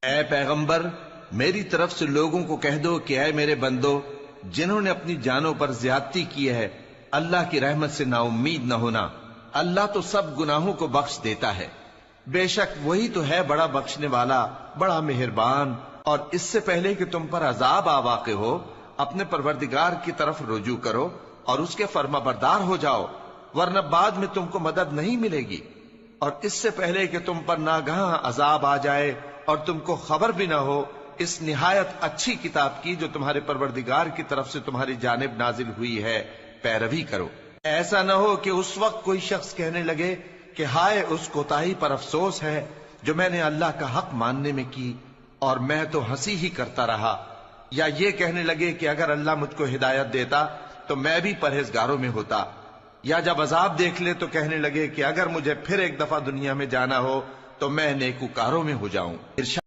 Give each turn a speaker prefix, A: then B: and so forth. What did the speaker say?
A: اے پیغمبر، میری طرف سے لوگوں کو کہہ دو کہ اے میرے بندو، جنہوں نے اپنی جانوں پر زیادتی کی ہے، اللہ کی رحمت سے نا امید نہ ہونا۔ اللہ تو سب گناہوں کو بخش دیتا ہے، بے شک وہی تو ہے بڑا بخشنے والا، بڑا مہربان۔ اور اس سے پہلے کہ تم پر عذاب آ واقع ہو، اپنے پروردگار کی طرف رجوع کرو اور اس کے فرما بردار ہو جاؤ، ورنہ بعد میں تم کو مدد نہیں ملے گی۔ اور اس سے پہلے کہ تم پر ناگہاں عذاب آ جائے اور تم کو خبر بھی نہ ہو، اس نہایت اچھی کتاب کی جو تمہارے پروردگار کی طرف سے تمہاری جانب نازل ہوئی ہے پیروی کرو۔ ایسا نہ ہو کہ اس وقت کوئی شخص کہنے لگے کہ ہائے اس کوتاہی پر افسوس ہے جو میں نے اللہ کا حق ماننے میں کی، اور میں تو ہنسی ہی کرتا رہا، یا یہ کہنے لگے کہ اگر اللہ مجھ کو ہدایت دیتا تو میں بھی پرہیزگاروں میں ہوتا، یا جب عذاب دیکھ لے تو کہنے لگے کہ اگر مجھے پھر ایک دفعہ دنیا میں جانا ہو تو میں نیکوکاروں میں ہو جاؤں۔